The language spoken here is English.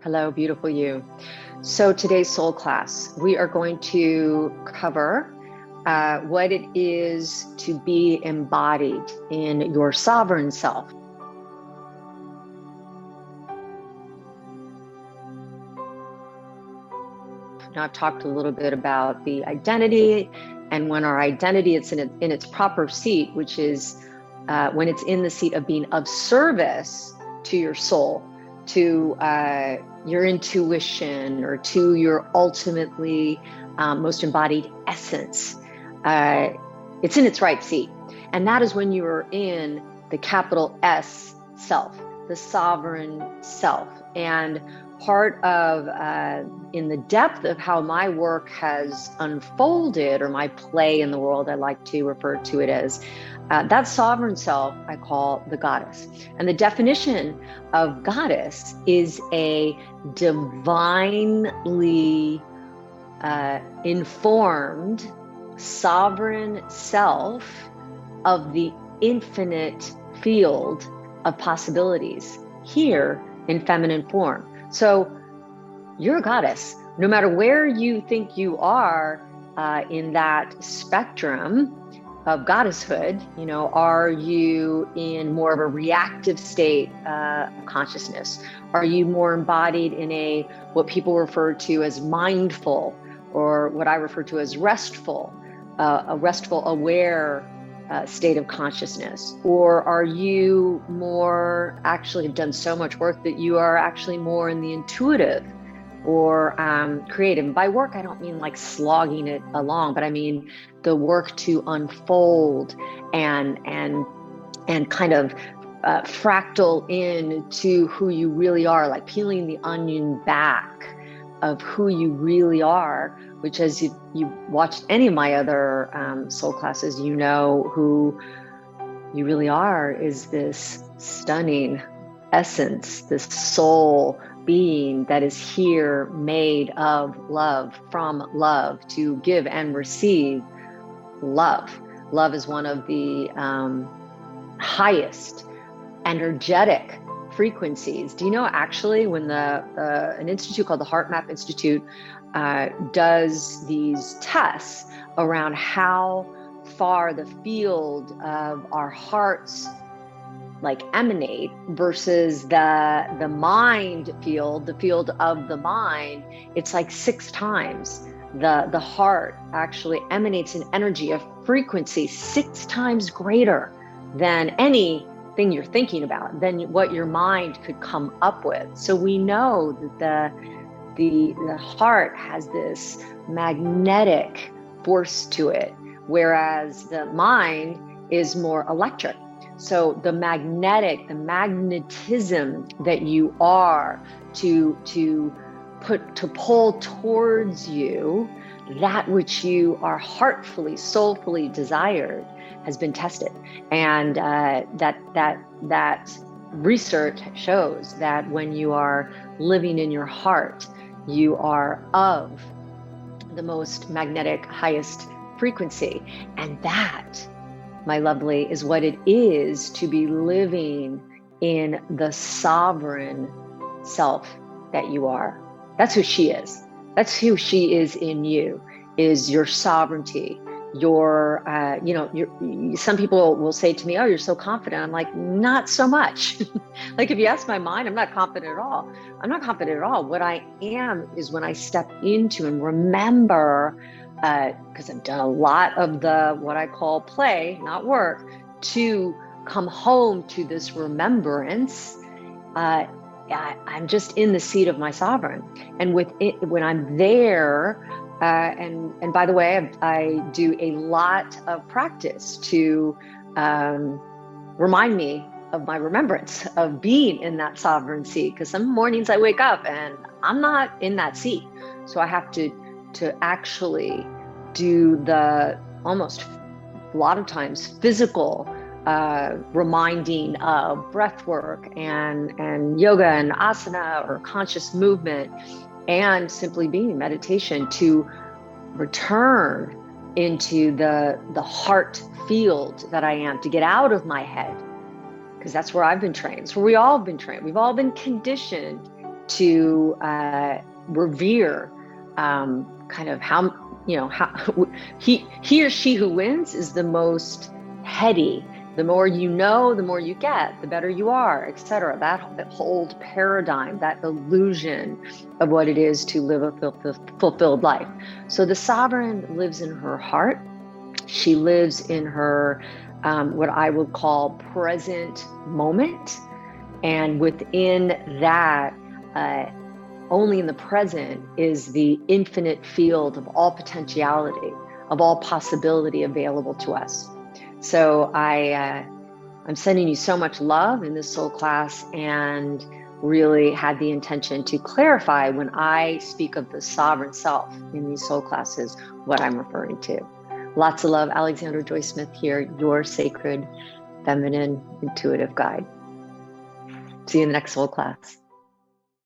Hello, beautiful you. So today's soul class, we are going to cover what it is to be embodied in your sovereign self. Now, I've talked a little bit about the identity, and when our identity is in its proper seat, which is when it's in the seat of being of service to your soul, to your intuition, or to your ultimately most embodied essence. It's in its right seat. And that is when you are in the capital S self, the sovereign self. And part of, in the depth of how my work has unfolded, or my play in the world, I like to refer to it as, that sovereign self I call the goddess. And the definition of goddess is a divinely informed sovereign self of the infinite field of possibilities here in feminine form. So you're a goddess, no matter where you think you are in that spectrum of goddesshood. You know, are you in more of a reactive state of consciousness? Are you more embodied in what people refer to as mindful, or what I refer to as restful, a restful, aware state of consciousness? Or are you more, actually have done so much work that you are actually more in the intuitive or creative? And by work, I don't mean like slogging it along, but I mean the work to unfold and kind of fractal into who you really are, like peeling the onion back of who you really are, which, as you watched any of my other soul classes, you know who you really are is this stunning essence, this soul being that is here, made of love, from love, to give and receive love. Love is one of the highest energetic frequencies. Do you know, actually, when an institute called the Heart Map Institute does these tests around how far the field of our hearts like emanate versus the mind field, the field of the mind, it's like 6 times. The heart actually emanates an energy, a frequency 6 times greater than anything you're thinking about, than what your mind could come up with. So we know that the heart has this magnetic force to it, whereas the mind is more electric. So the magnetism that you are to pull towards you that which you are heartfully, soulfully desired, has been tested. And that research shows that when you are living in your heart, you are of the most magnetic, highest frequency. And that, my lovely, is what it is to be living in the sovereign self that you are. That's who she is. That's who she is in you, is your sovereignty. Your, some people will say to me, "Oh, you're so confident." I'm like, not so much. Like, if you ask my mind, I'm not confident at all. I'm not confident at all. What I am is when I step into and remember, because I've done a lot of what I call play, not work, to come home to this remembrance. I'm just in the seat of my sovereign. And when I'm there, and by the way, I do a lot of practice to remind me of my remembrance of being in that sovereign seat, because some mornings I wake up and I'm not in that seat. So I have to actually do the almost a lot of times physical reminding of breath work and yoga and asana or conscious movement, and simply being in meditation to return into the heart field that I am, to get out of my head, because that's where I've been trained. It's where we all have been trained. We've all been conditioned to revere kind of how, how he or she who wins is the most heady. The more you know, the more you get, the better you are, etc. That whole paradigm, that illusion of what it is to live a fulfilled life. So the sovereign lives in her heart. She lives in her, what I would call present moment. And within that, only in the present is the infinite field of all potentiality, of all possibility available to us. So I'm sending you so much love in this soul class, and really had the intention to clarify when I speak of the sovereign self in these soul classes, what I'm referring to. Lots of love. Alexandra Joy Smith here, your sacred, feminine, intuitive guide. See you in the next soul class.